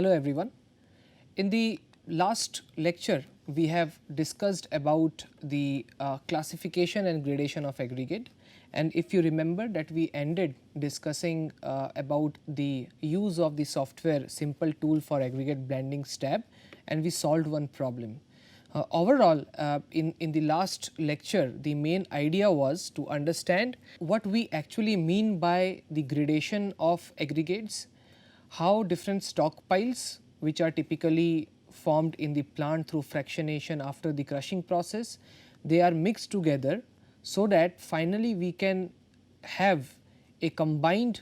Hello everyone. In the last lecture we have discussed about the classification and gradation of aggregate, and if you remember that we ended discussing about the use of the software simple tool for aggregate blending STAB, and we solved one problem. Overall, in the last lecture the main idea was to understand what we actually mean by the gradation of aggregates, how different stockpiles which are typically formed in the plant through fractionation after the crushing process, they are mixed together so that finally we can have a combined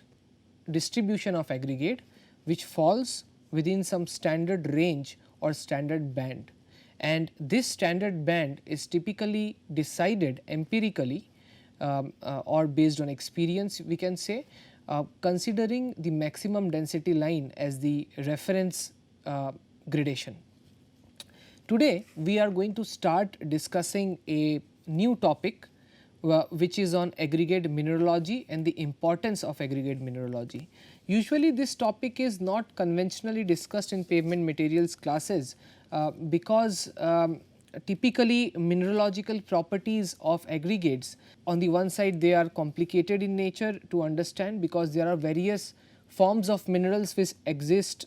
distribution of aggregate which falls within some standard range or standard band. And this standard band is typically decided empirically or based on experience, we can say, considering the maximum density line as the reference gradation. Today we are going to start discussing a new topic which is on aggregate mineralogy and the importance of aggregate mineralogy. Usually this topic is not conventionally discussed in pavement materials classes because typically mineralogical properties of aggregates, on the one side they are complicated in nature to understand because there are various forms of minerals which exist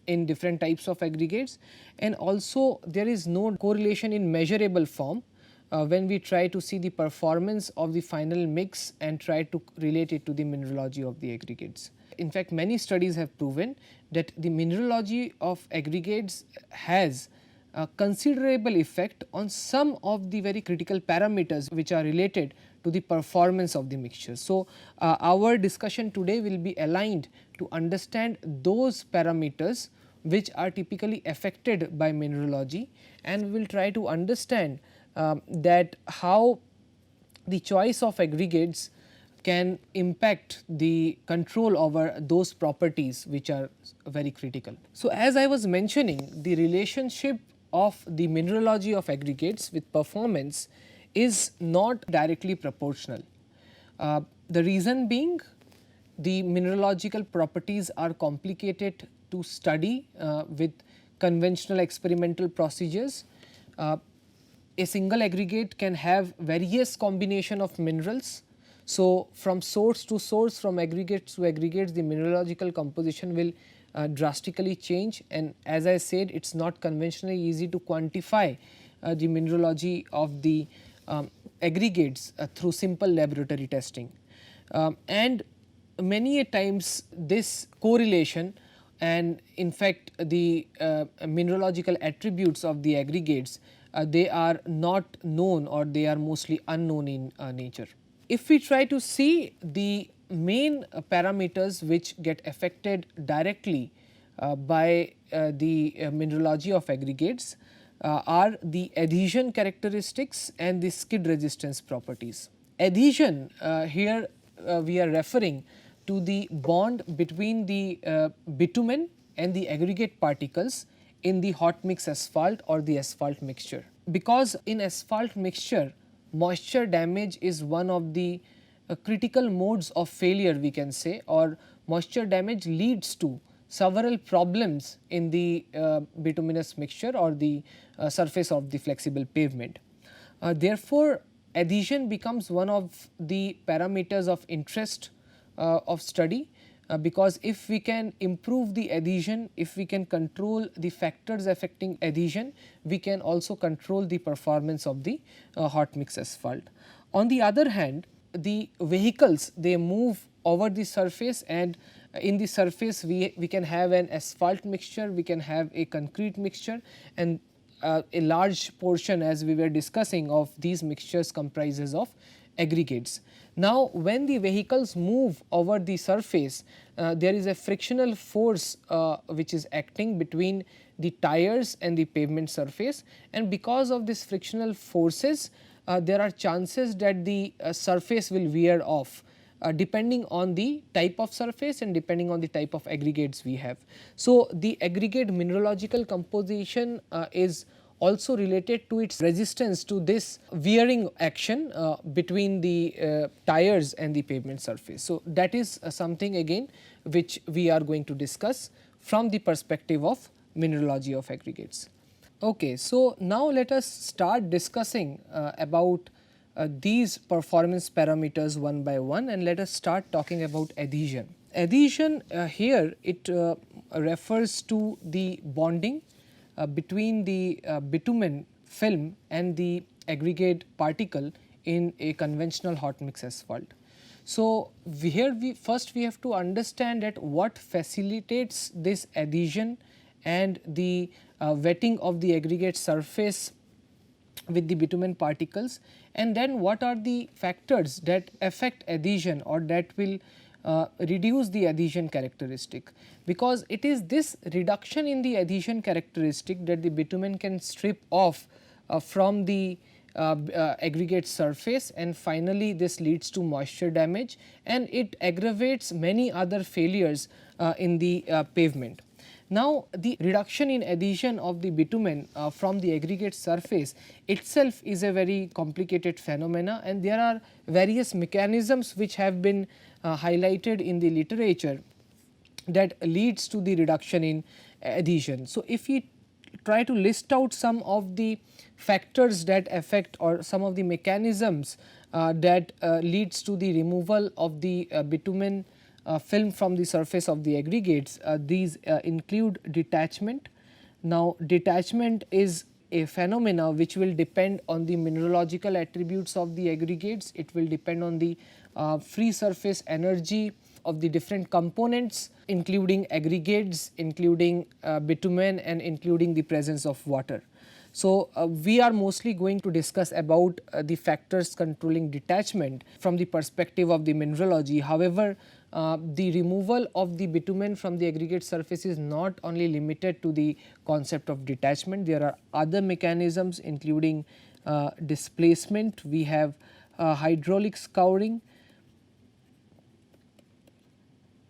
in different types of aggregates, and also there is no correlation in measurable form when we try to see the performance of the final mix and try to relate it to the mineralogy of the aggregates. In fact, many studies have proven that the mineralogy of aggregates has a considerable effect on some of the very critical parameters which are related to the performance of the mixture. So, our discussion today will be aligned to understand those parameters which are typically affected by mineralogy, and we will try to understand that how the choice of aggregates can impact the control over those properties which are very critical. So, as I was mentioning, the relationship of the mineralogy of aggregates with performance is not directly proportional. The reason being, the mineralogical properties are complicated to study with conventional experimental procedures. A single aggregate can have various combination of minerals. So, from source to source, from aggregates to aggregates, the mineralogical composition will drastically change, and as I said, it is not conventionally easy to quantify the mineralogy of the aggregates through simple laboratory testing. And many a times this correlation and in fact the mineralogical attributes of the aggregates, they are not known or they are mostly unknown in nature. If we try to see the main parameters which get affected directly by the mineralogy of aggregates are the adhesion characteristics and the skid resistance properties. Adhesion, here we are referring to the bond between the bitumen and the aggregate particles in the hot mix asphalt or the asphalt mixture. Because in asphalt mixture moisture damage is one of the critical modes of failure, we can say, or moisture damage leads to several problems in the bituminous mixture or the surface of the flexible pavement. Therefore, adhesion becomes one of the parameters of interest of study, because if we can improve the adhesion, if we can control the factors affecting adhesion, we can also control the performance of the hot mix asphalt. On the other hand, the vehicles, they move over the surface, and in the surface we can have an asphalt mixture, we can have a concrete mixture, and a large portion, as we were discussing, of these mixtures comprises of aggregates. Now, when the vehicles move over the surface, there is a frictional force which is acting between the tires and the pavement surface, and because of this frictional forces there are chances that the surface will wear off depending on the type of surface and depending on the type of aggregates we have. So, the aggregate mineralogical composition is also related to its resistance to this wearing action between the tires and the pavement surface. So, that is something again which we are going to discuss from the perspective of mineralogy of aggregates. Okay, so now let us start discussing about these performance parameters one by one, and let us start talking about adhesion. Adhesion here it refers to the bonding between the bitumen film and the aggregate particle in a conventional hot mix asphalt. So, here we first we have to understand that what facilitates this adhesion and the wetting of the aggregate surface with the bitumen particles, and then what are the factors that affect adhesion or that will reduce the adhesion characteristic, because it is this reduction in the adhesion characteristic that the bitumen can strip off from the aggregate surface, and finally this leads to moisture damage and it aggravates many other failures in the pavement. Now, the reduction in adhesion of the bitumen from the aggregate surface itself is a very complicated phenomena, and there are various mechanisms which have been highlighted in the literature that leads to the reduction in adhesion. So, if we try to list out some of the factors that affect or some of the mechanisms that leads to the removal of the bitumen film from the surface of the aggregates, these include detachment. Now, detachment is a phenomena which will depend on the mineralogical attributes of the aggregates. It will depend on the free surface energy of the different components, including aggregates, including bitumen, and including the presence of water. So, we are mostly going to discuss about the factors controlling detachment from the perspective of the mineralogy. However, the removal of the bitumen from the aggregate surface is not only limited to the concept of detachment. There are other mechanisms including displacement. We have hydraulic scouring.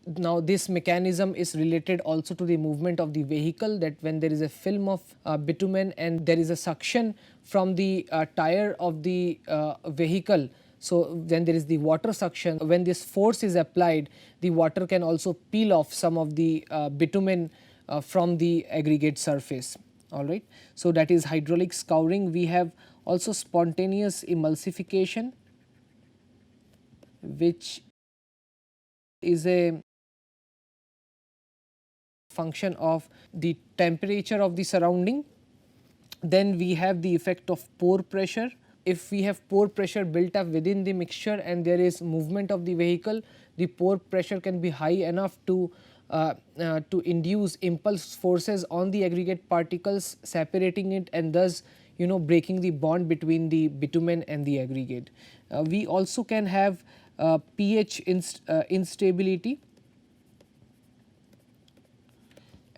Now, this mechanism is related also to the movement of the vehicle, that when there is a film of bitumen and there is a suction from the tire of the vehicle. So, when there is the water suction, when this force is applied, the water can also peel off some of the bitumen from the aggregate surface. All right. So, that is hydraulic scouring. We have also spontaneous emulsification, which is a function of the temperature of the surrounding. Then we have the effect of pore pressure. If we have pore pressure built up within the mixture and there is movement of the vehicle, the pore pressure can be high enough to induce impulse forces on the aggregate particles, separating it and thus breaking the bond between the bitumen and the aggregate. We also can have pH instability,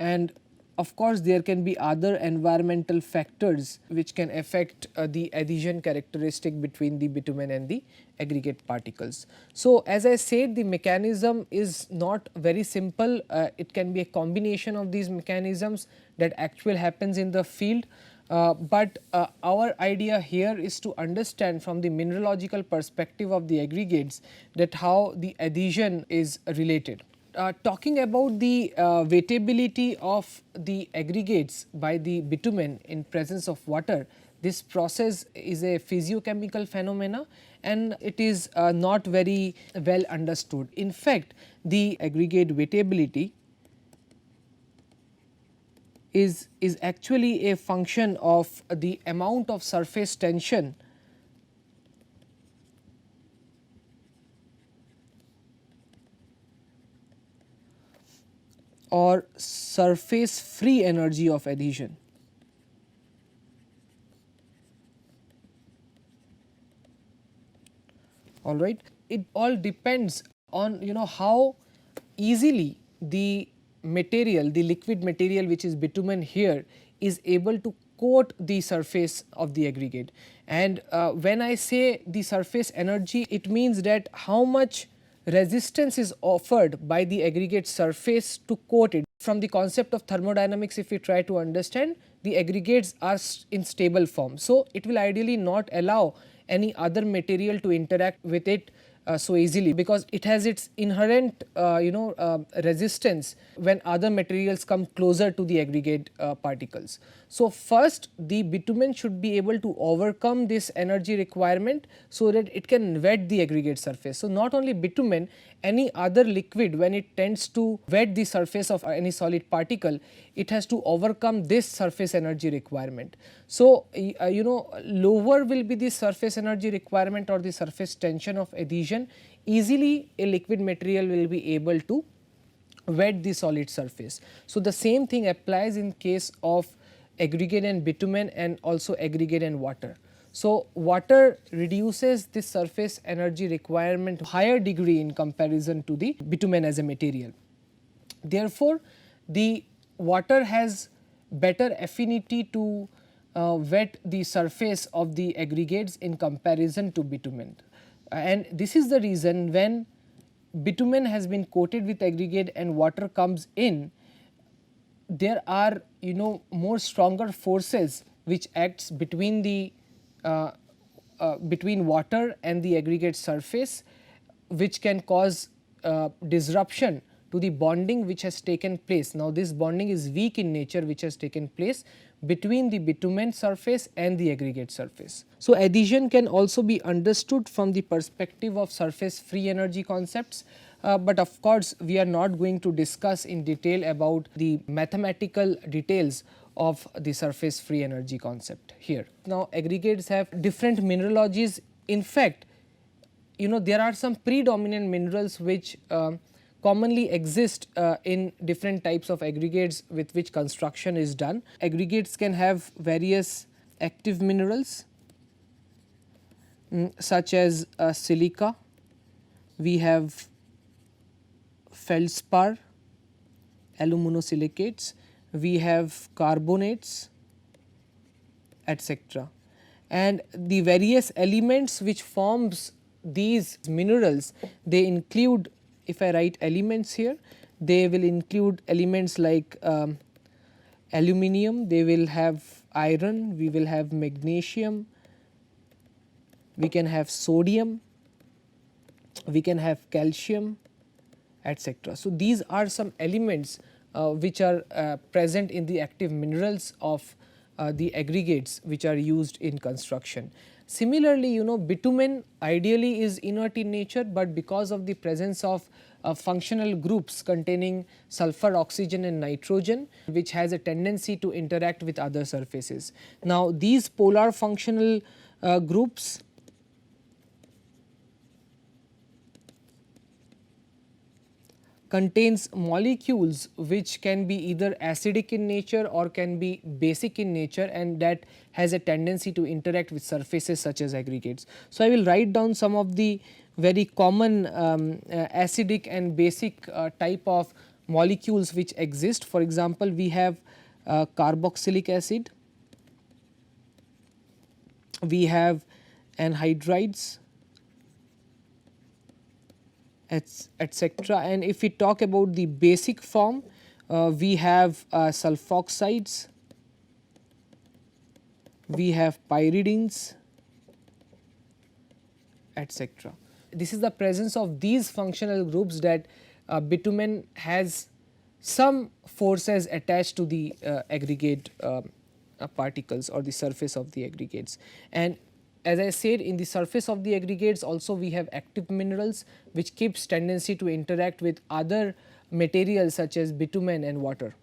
and of course, there can be other environmental factors which can affect the adhesion characteristic between the bitumen and the aggregate particles. So, as I said, the mechanism is not very simple. It can be a combination of these mechanisms that actually happens in the field. But our idea here is to understand from the mineralogical perspective of the aggregates that how the adhesion is related. Talking about the wettability of the aggregates by the bitumen in presence of water, this process is a physiochemical phenomena and it is not very well understood. In fact, the aggregate wettability is actually a function of the amount of surface tension or surface free energy of adhesion. All right. It all depends on how easily the material, the liquid material which is bitumen here, is able to coat the surface of the aggregate. And when I say the surface energy, it means that how much resistance is offered by the aggregate surface to coat it. From the concept of thermodynamics, if we try to understand, the aggregates are in stable form. So, it will ideally not allow any other material to interact with it so easily, because it has its inherent resistance when other materials come closer to the aggregate particles. So, first the bitumen should be able to overcome this energy requirement so that it can wet the aggregate surface. So, not only bitumen, any other liquid, when it tends to wet the surface of any solid particle, it has to overcome this surface energy requirement. So, lower will be the surface energy requirement or the surface tension of adhesion, easily a liquid material will be able to wet the solid surface. So, the same thing applies in case of aggregate and bitumen and also aggregate and water. So, water reduces the surface energy requirement higher degree in comparison to the bitumen as a material. Therefore, the water has better affinity to wet the surface of the aggregates in comparison to bitumen, and this is the reason when bitumen has been coated with aggregate and water comes in, there are more stronger forces which acts between the between water and the aggregate surface, which can cause disruption to the bonding which has taken place. Now, this bonding is weak in nature, which has taken place between the bitumen surface and the aggregate surface. So, adhesion can also be understood from the perspective of surface free energy concepts, but of course, we are not going to discuss in detail about the mathematical details of the surface free energy concept here. Now, aggregates have different mineralogies. In fact, there are some predominant minerals which commonly exist in different types of aggregates with which construction is done. Aggregates can have various active minerals such as silica, we have feldspar, aluminosilicates, we have carbonates, etc. And the various elements which forms these minerals, they include, if I write elements here, they will include elements like aluminium, they will have iron, we will have magnesium, we can have sodium, we can have calcium, etc. So, these are some elements which are present in the active minerals of the aggregates which are used in construction. Similarly, bitumen ideally is inert in nature, but because of the presence of functional groups containing sulfur, oxygen and nitrogen, which has a tendency to interact with other surfaces. Now, these polar functional groups contains molecules which can be either acidic in nature or can be basic in nature, and that has a tendency to interact with surfaces such as aggregates. So, I will write down some of the very common acidic and basic type of molecules which exist. For example, we have carboxylic acid, we have anhydrides, etc. And if we talk about the basic form, we have sulfoxides, we have pyridines, etc. This is the presence of these functional groups that bitumen has some forces attached to the aggregate particles or the surface of the aggregates. And as I said, in the surface of the aggregates also we have active minerals which keeps tendency to interact with other materials such as bitumen and water.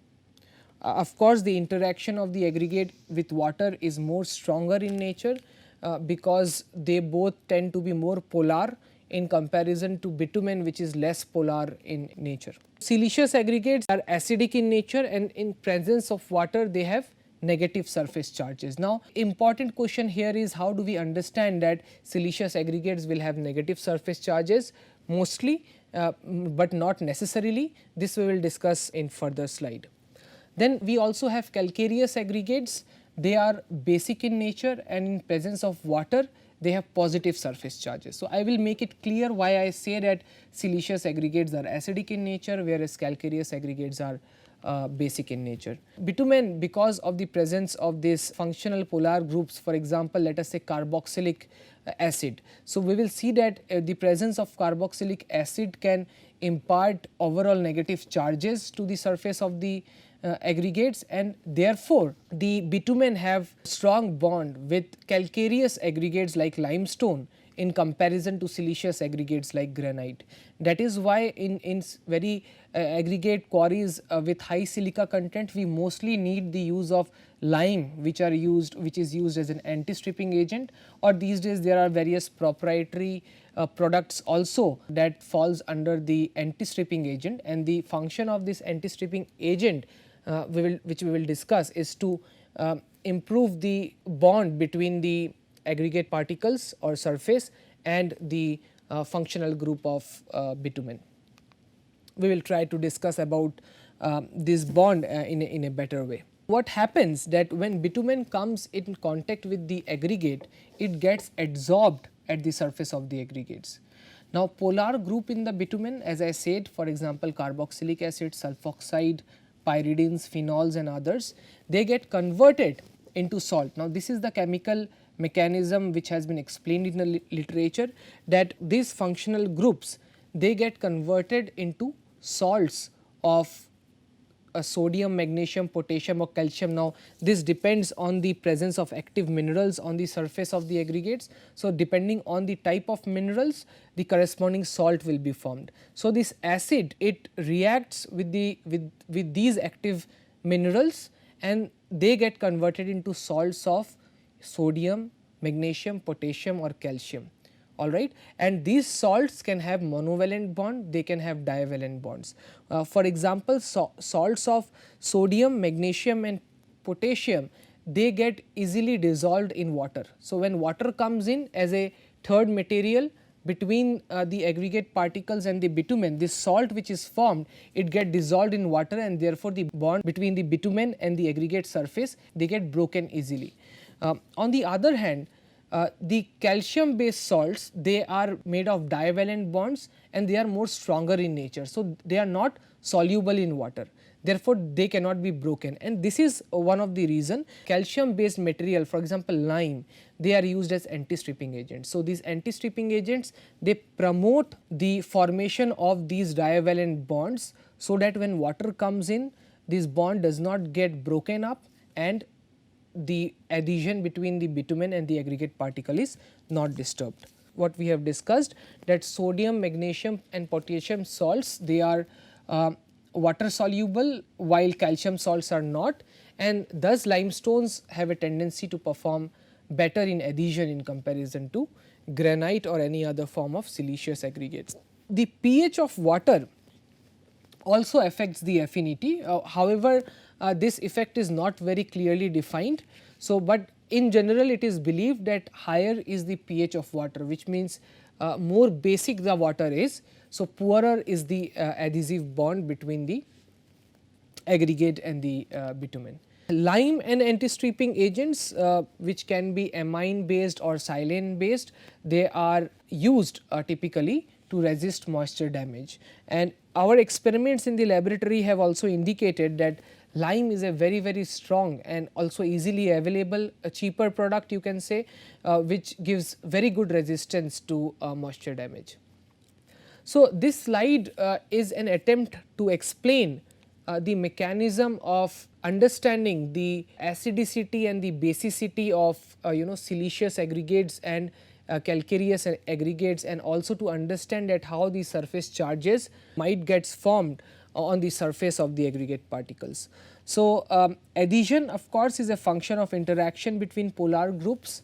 Of course, the interaction of the aggregate with water is more stronger in nature because they both tend to be more polar in comparison to bitumen, which is less polar in nature. Siliceous aggregates are acidic in nature, and in presence of water they have negative surface charges. Now, important question here is how do we understand that siliceous aggregates will have negative surface charges? Mostly, but not necessarily. This we will discuss in further slide. Then we also have calcareous aggregates. They are basic in nature, and in presence of water they have positive surface charges. So, I will make it clear why I say that siliceous aggregates are acidic in nature, whereas calcareous aggregates are basic in nature. Bitumen, because of the presence of these functional polar groups, for example, let us say carboxylic acid. So, we will see that the presence of carboxylic acid can impart overall negative charges to the surface of the aggregates, and therefore, the bitumen have strong bond with calcareous aggregates like limestone in comparison to siliceous aggregates like granite. That is why in very aggregate quarries with high silica content, we mostly need the use of lime, which is used as an anti-stripping agent, or these days there are various proprietary products also that falls under the anti-stripping agent, and the function of this anti-stripping agent which we will discuss is to improve the bond between the aggregate particles or surface and the functional group of bitumen. We will try to discuss about this bond in a better way. What happens that when bitumen comes in contact with the aggregate, it gets adsorbed at the surface of the aggregates. Now, polar group in the bitumen, as I said, for example, carboxylic acid, sulfoxide, pyridines, phenols and others, they get converted into salt. Now, this is the chemical mechanism which has been explained in the literature, that these functional groups, they get converted into salts of sodium, magnesium, potassium or calcium. Now, this depends on the presence of active minerals on the surface of the aggregates. So, depending on the type of minerals, the corresponding salt will be formed. So, this acid, it reacts with these active minerals, and they get converted into salts of sodium, magnesium, potassium or calcium. All right, and these salts can have monovalent bond, they can have divalent bonds. For example, salts of sodium, magnesium and potassium, they get easily dissolved in water. So, when water comes in as a third material between the aggregate particles and the bitumen, this salt which is formed, it get dissolved in water, and therefore, the bond between the bitumen and the aggregate surface, they get broken easily. On the other hand, the calcium based salts, they are made of divalent bonds and they are more stronger in nature. So, they are not soluble in water, therefore, they cannot be broken, and this is one of the reason calcium based material, for example, lime, they are used as anti-stripping agents. So, these anti-stripping agents, they promote the formation of these divalent bonds, so that when water comes in, this bond does not get broken up and the adhesion between the bitumen and the aggregate particle is not disturbed. What we have discussed, that sodium, magnesium and potassium salts, they are water soluble, while calcium salts are not, and thus limestones have a tendency to perform better in adhesion in comparison to granite or any other form of siliceous aggregates. The pH of water also affects the affinity. However, this effect is not very clearly defined. So, but in general it is believed that higher is the pH of water, which means more basic the water is. So, poorer is the adhesive bond between the aggregate and the bitumen. Lime and anti-stripping agents, which can be amine based or silane based, they are used typically to resist moisture damage, and our experiments in the laboratory have also indicated that lime is a very strong and also easily available, a cheaper product you can say, which gives very good resistance to moisture damage. So, this slide is an attempt to explain the mechanism of understanding the acidicity and the basicity of siliceous aggregates and calcareous aggregates, and also to understand that how the surface charges might get formed on the surface of the aggregate particles. So, adhesion of course is a function of interaction between polar groups,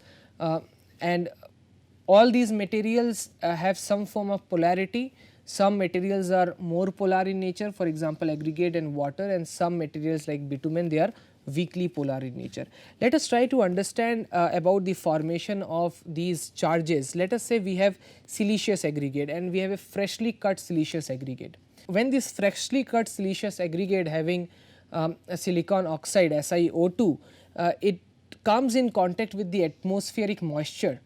and all these materials have some form of polarity. Some materials are more polar in nature, for example, aggregate and water, and some materials like bitumen, they are weakly polar in nature. Let us try to understand about the formation of these charges. Let us say we have siliceous aggregate and we have a freshly cut siliceous aggregate. When this freshly cut siliceous aggregate having a silicon oxide SiO2, it comes in contact with the atmospheric moisture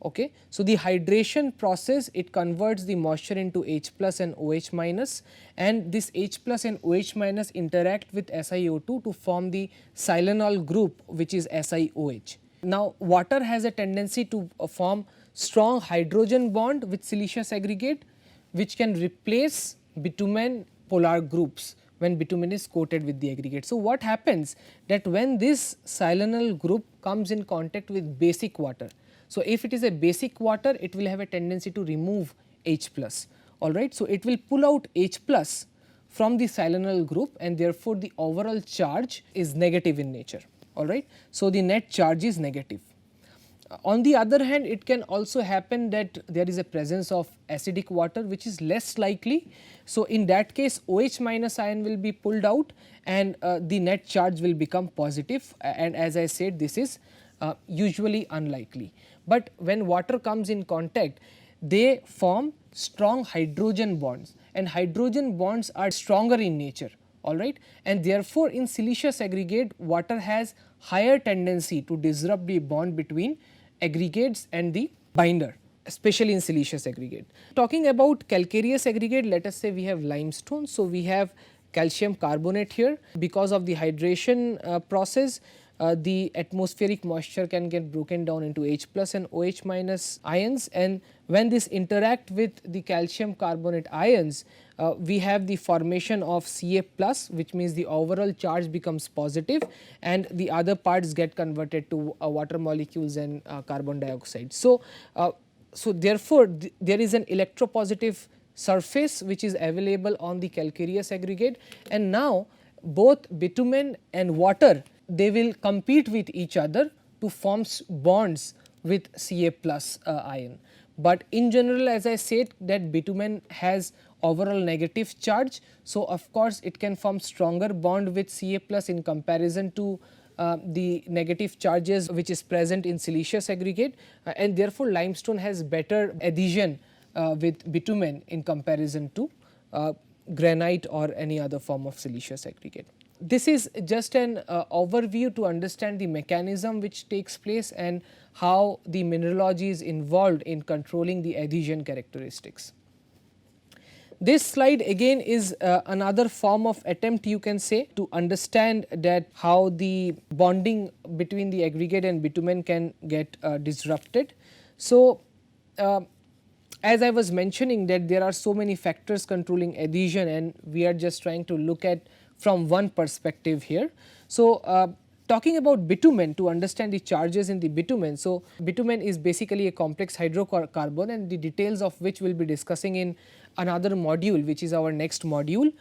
Okay. So, the hydration process, it converts the moisture into H plus and OH minus, and this H plus and OH minus interact with SiO2 to form the silanol group, which is SiOH. Now, water has a tendency to form strong hydrogen bond with siliceous aggregate, which can replace bitumen polar groups when bitumen is coated with the aggregate. So, what happens that when this silanol group comes in contact with basic water. So, if it is a basic water, it will have a tendency to remove H plus, alright. So, it will pull out H plus from the silanol group, and therefore, the overall charge is negative in nature, alright. So, the net charge is negative. On the other hand, it can also happen that there is a presence of acidic water, which is less likely. So, in that case OH minus ion will be pulled out, and the net charge will become positive, and as I said, this is usually unlikely. But when water comes in contact, they form strong hydrogen bonds, and hydrogen bonds are stronger in nature, alright, and therefore, in siliceous aggregate water has higher tendency to disrupt the bond between aggregates and the binder, especially in siliceous aggregate. Talking about calcareous aggregate, let us say we have limestone. So, we have calcium carbonate here. Because of the hydration process, the atmospheric moisture can get broken down into H plus and OH minus ions, and when this interact with the calcium carbonate ions, we have the formation of Ca plus, which means the overall charge becomes positive, and the other parts get converted to water molecules and carbon dioxide. So, therefore, there is an electropositive surface which is available on the calcareous aggregate, and now both bitumen and water, they will compete with each other to form bonds with Ca plus ion. But in general, as I said, that bitumen has overall negative charge. So, of course, it can form stronger bond with Ca plus in comparison to the negative charges which is present in siliceous aggregate, and therefore, limestone has better adhesion with bitumen in comparison to granite or any other form of siliceous aggregate. This is just an overview to understand the mechanism which takes place and how the mineralogy is involved in controlling the adhesion characteristics. This slide again is another form of attempt, you can say, to understand that how the bonding between the aggregate and bitumen can get disrupted. So, as I was mentioning that there are so many factors controlling adhesion, and we are just trying to look at from one perspective here. So, talking about bitumen, to understand the charges in the bitumen. So, bitumen is basically a complex hydrocarbon, and the details of which we will be discussing in another module, which is our next module.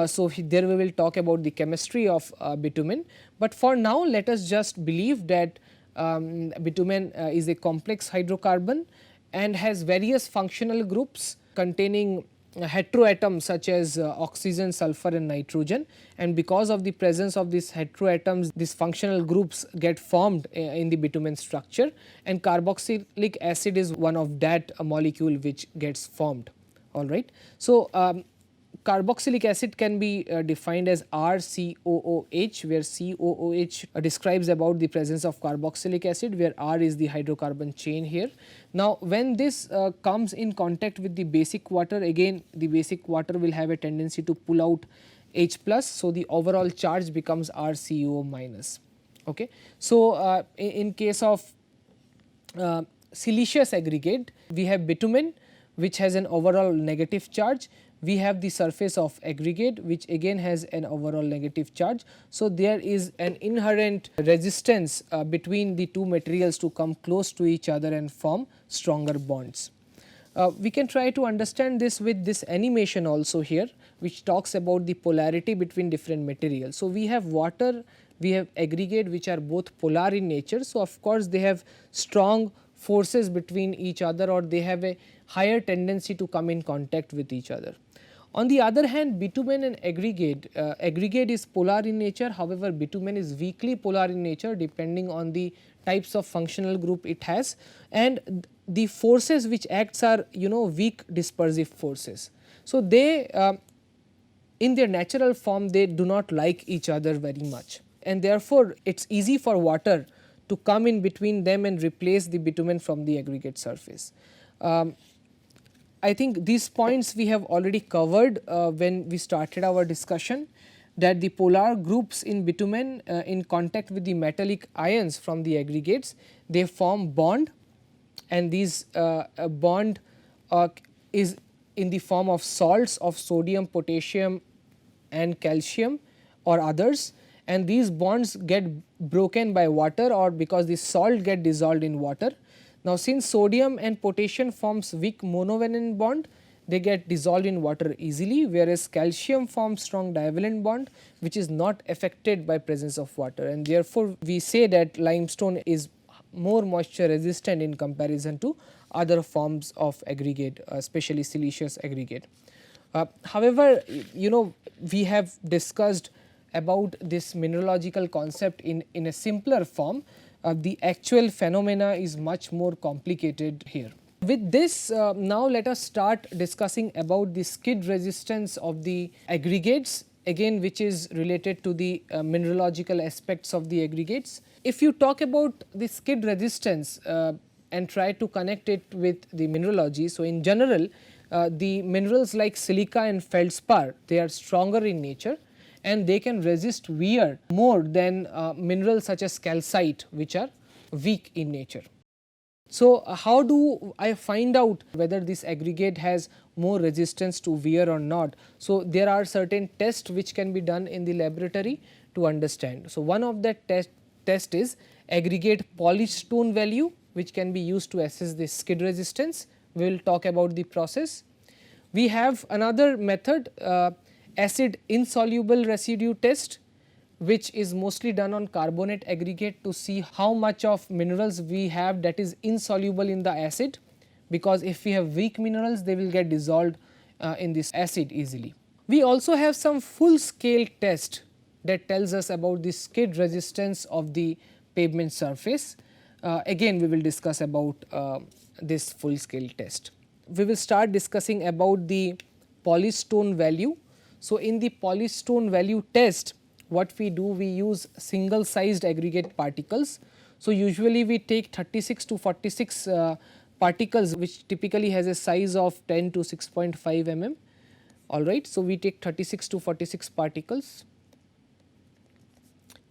So, there we will talk about the chemistry of bitumen, but for now let us just believe that bitumen is a complex hydrocarbon and has various functional groups containing heteroatoms such as oxygen, sulfur and nitrogen, and because of the presence of these heteroatoms, these functional groups get formed in the bitumen structure, and carboxylic acid is one of that molecule which gets formed, alright. So, carboxylic acid can be defined as RCOOH, where COOH describes about the presence of carboxylic acid, where R is the hydrocarbon chain here. Now, when this comes in contact with the basic water, again the basic water will have a tendency to pull out H plus. So, the overall charge becomes RCO minus. Okay. So, in case of siliceous aggregate, we have bitumen which has an overall negative charge. We have the surface of aggregate which again has an overall negative charge. So, there is an inherent resistance between the two materials to come close to each other and form stronger bonds. We can try to understand this with this animation also here, which talks about the polarity between different materials. So, we have water, we have aggregate which are both polar in nature. So, of course, they have strong forces between each other, or they have a higher tendency to come in contact with each other. On the other hand, bitumen and aggregate, aggregate is polar in nature, however, bitumen is weakly polar in nature depending on the types of functional group it has, and the forces which acts are weak dispersive forces. So, they in their natural form they do not like each other very much, and therefore, it is easy for water to come in between them and replace the bitumen from the aggregate surface. I think these points we have already covered when we started our discussion, that the polar groups in bitumen in contact with the metallic ions from the aggregates, they form bond, and these bond is in the form of salts of sodium, potassium and calcium or others, and these bonds get broken by water or because the salt get dissolved in water. Now, since sodium and potassium forms weak monovalent bond, they get dissolved in water easily, whereas calcium forms strong divalent bond which is not affected by presence of water, and therefore, we say that limestone is more moisture resistant in comparison to other forms of aggregate, especially siliceous aggregate. However, we have discussed about this mineralogical concept in a simpler form. The actual phenomena is much more complicated here. With this, now let us start discussing about the skid resistance of the aggregates, again which is related to the mineralogical aspects of the aggregates. If you talk about the skid resistance and try to connect it with the mineralogy, so in general the minerals like silica and feldspar, they are stronger in nature and they can resist wear more than minerals such as calcite, which are weak in nature. So, how do I find out whether this aggregate has more resistance to wear or not? So, there are certain tests which can be done in the laboratory to understand. So, one of that test is aggregate polished stone value, which can be used to assess the skid resistance. We will talk about the process. We have another method, acid insoluble residue test, which is mostly done on carbonate aggregate to see how much of minerals we have that is insoluble in the acid, because if we have weak minerals they will get dissolved in this acid easily. We also have some full scale test that tells us about the skid resistance of the pavement surface. Again we will discuss about this full scale test. We will start discussing about the polished stone value. So, in the polished stone value test, what we do, we use single sized aggregate particles. So, usually we take 36 to 46 particles, which typically has a size of 10 to 6.5 mm. Alright. So, we take 36 to 46 particles,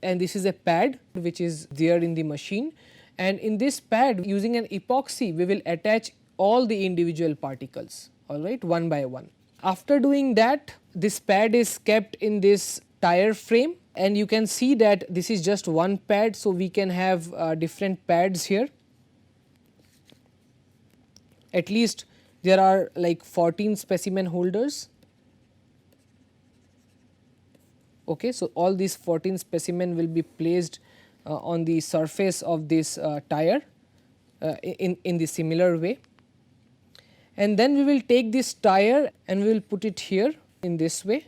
and this is a pad which is there in the machine, and in this pad using an epoxy we will attach all the individual particles, alright, one by one. After doing that, this pad is kept in this tire frame, and you can see that this is just one pad. So, we can have different pads here. At least there are like 14 specimen holders. Okay, so, all these 14 specimen will be placed on the surface of this tire in the similar way. And then we will take this tire and we will put it here in this way,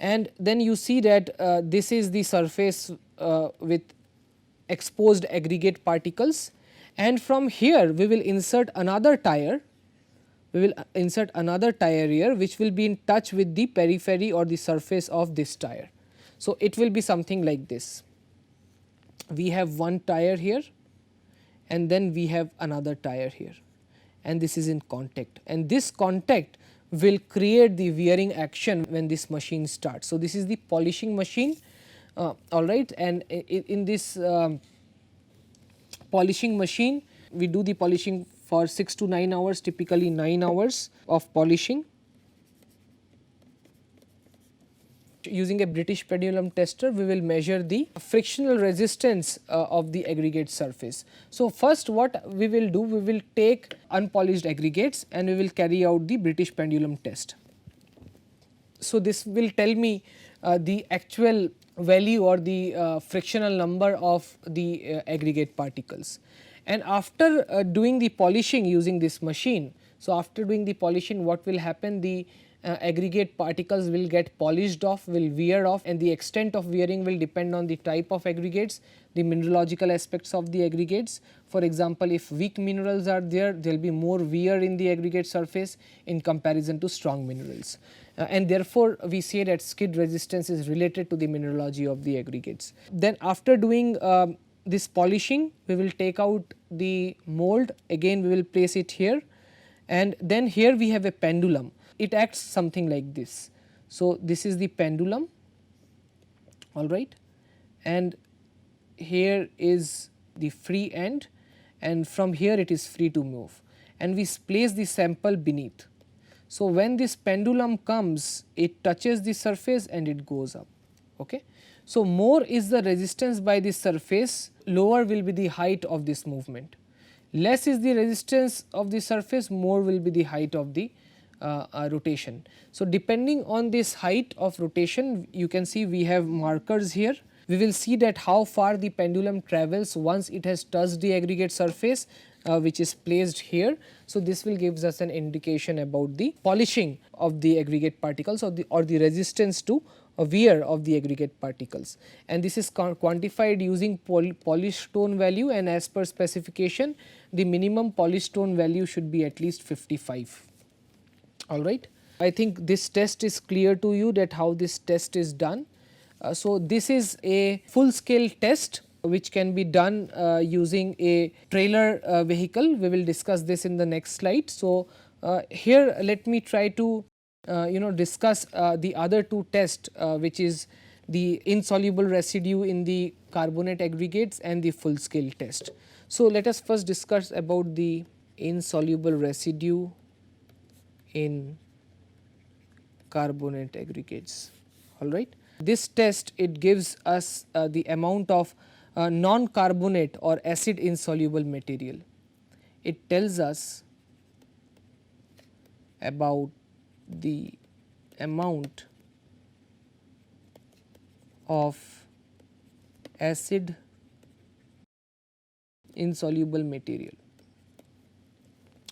and then you see that this is the surface with exposed aggregate particles, and from here we will insert another tire. We will insert another tire here which will be in touch with the periphery or the surface of this tire. So, it will be something like this. We have one tire here and then we have another tire here, and this is in contact, and this contact will create the wearing action when this machine starts. So, this is the polishing machine, alright, and in this polishing machine we do the polishing for 6 to 9 hours, typically 9 hours of polishing. Using a British pendulum tester, we will measure the frictional resistance of the aggregate surface. So, first what we will do, we will take unpolished aggregates and we will carry out the British pendulum test. So, this will tell me the actual value or the frictional number of the aggregate particles. And after doing the polishing using this machine, so after doing the polishing, what will happen, the aggregate particles will get polished off, will wear off, and the extent of wearing will depend on the type of aggregates, the mineralogical aspects of the aggregates. For example, if weak minerals are there, there will be more wear in the aggregate surface in comparison to strong minerals. And therefore, we say that skid resistance is related to the mineralogy of the aggregates. Then after doing this polishing, we will take out the mold, again we will place it here, and then here we have a pendulum. It acts something like this. So, this is the pendulum, all right, and here is the free end, and from here it is free to move, and we place the sample beneath. So, when this pendulum comes, it touches the surface and it goes up. Okay. So, more is the resistance by the surface, lower will be the height of this movement. Less is the resistance of the surface, more will be the height of the rotation. So, depending on this height of rotation, you can see we have markers here. We will see that how far the pendulum travels once it has touched the aggregate surface, which is placed here. So, this will gives us an indication about the polishing of the aggregate particles or the resistance to wear of the aggregate particles, and this is quantified using polish stone value, and as per specification the minimum polish stone value should be at least 55. All right. I think this test is clear to you that how this test is done. So, this is a full scale test which can be done using a trailer vehicle. We will discuss this in the next slide. So, here let me try to discuss the other two tests, which is the insoluble residue in the carbonate aggregates and the full scale test. So, let us first discuss about the insoluble residue in carbonate aggregates. All right. This test, it gives us the amount of non-carbonate or acid insoluble material. It tells us about the amount of acid insoluble material.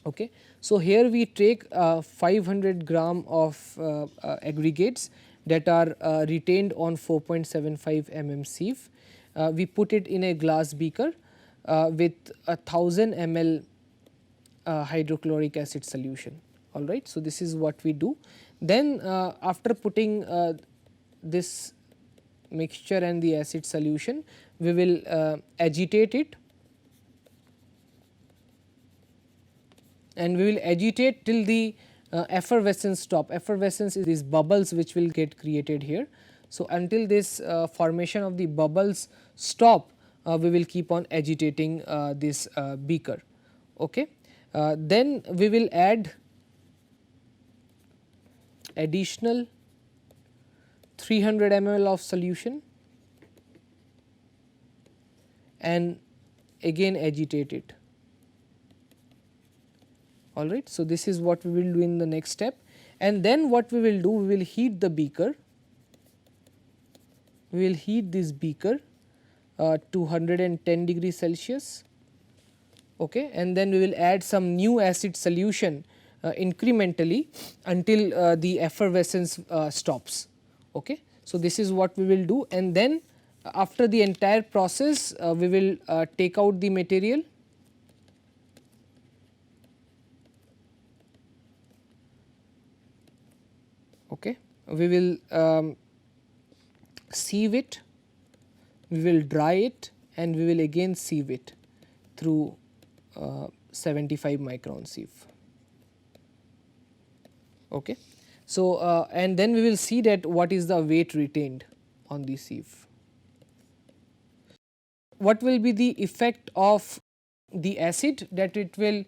Okay. So, here we take 500 gram of aggregates that are retained on 4.75 mm sieve. We put it in a glass beaker with 1000 ml hydrochloric acid solution. All right. So, this is what we do. Then after putting this mixture and the acid solution, we will agitate it, and we will agitate till the effervescence stop. Effervescence is these bubbles which will get created here. So, until this formation of the bubbles stop, we will keep on agitating this beaker. Okay. Then we will add additional 300 ml of solution and again agitate it. All right. So, this is what we will do in the next step, and then what we will do, we will heat the beaker. We will heat this beaker to 110 degrees Celsius, okay, and then we will add some new acid solution incrementally until the effervescence stops. Okay. So, this is what we will do, and then after the entire process we will take out the material. Okay. We will sieve it, we will dry it, and we will again sieve it through 75 micron sieve. Okay. So, and then we will see that what is the weight retained on the sieve. What will be the effect of the acid, that it will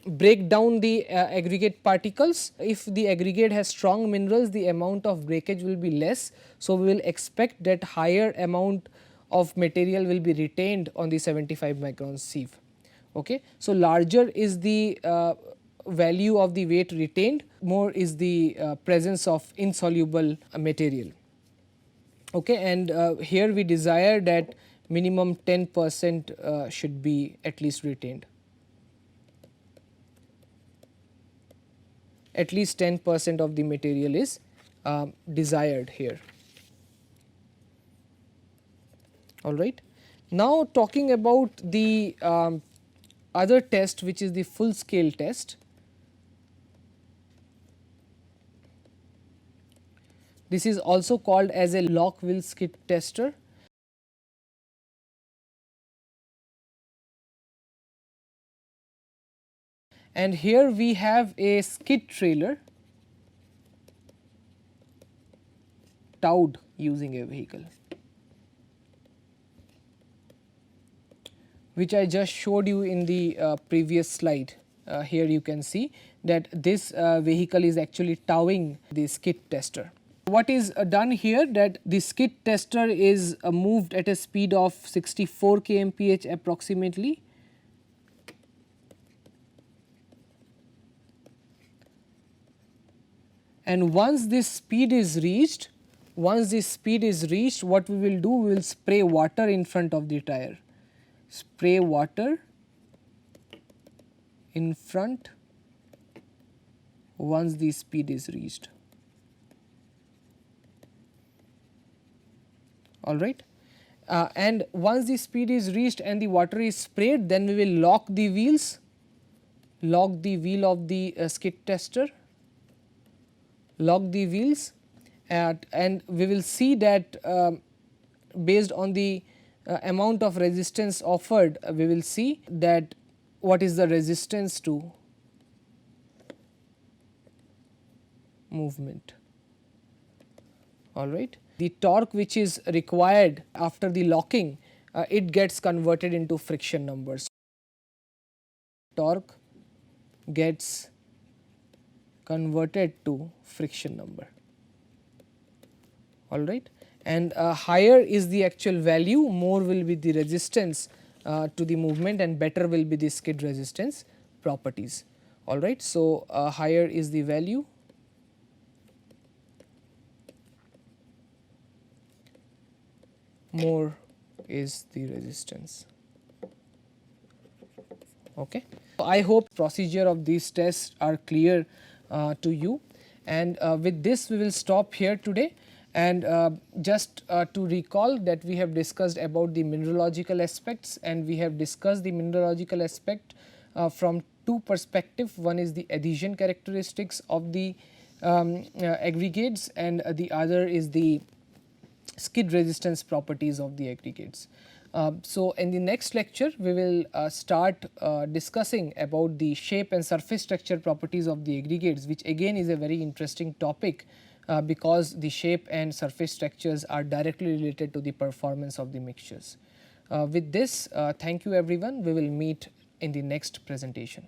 break down the aggregate particles. If the aggregate has strong minerals, the amount of breakage will be less. So, we will expect that higher amount of material will be retained on the 75 micron sieve. Okay. So, larger is the value of the weight retained, more is the presence of insoluble material. Okay. And here we desire that minimum 10% should be at least retained. At least 10% of the material is desired here. All right. Now, talking about the other test, which is the full scale test. This is also called as a Lock-Wills-Kit tester. and here we have a skid trailer towed using a vehicle, which I just showed you in the previous slide. Here you can see that this vehicle is actually towing the skid tester. What is done here, that the skid tester is moved at a speed of 64 kmph approximately, and once this speed is reached, what we will do, we will spray water in front of the tire, spray water in front once the speed is reached. All right. And once the speed is reached and the water is sprayed, then we will lock the wheels, lock the wheel of the skid tester, lock the wheels, and we will see that based on the amount of resistance offered, we will see that what is the resistance to movement. All right. The torque which is required after the locking, it gets converted into friction numbers. Torque gets converted to friction number. All right. And higher is the actual value, more will be the resistance to the movement, and better will be the skid resistance properties. All right. So, higher is the value, more is the resistance. Okay. I hope procedure of these tests are clear to you, and with this we will stop here today. And just to recall that we have discussed about the mineralogical aspects, and we have discussed the mineralogical aspect from two perspectives. One is the adhesion characteristics of the aggregates, and the other is the skid resistance properties of the aggregates. So, in the next lecture we will start discussing about the shape and surface structure properties of the aggregates, which again is a very interesting topic because the shape and surface structures are directly related to the performance of the mixtures. With this, thank you everyone, we will meet in the next presentation.